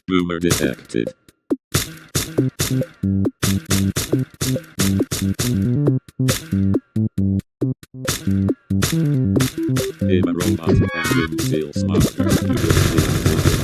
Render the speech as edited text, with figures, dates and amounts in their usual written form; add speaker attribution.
Speaker 1: Boomer detected. I'm a robot and I'm still smarter. You will see.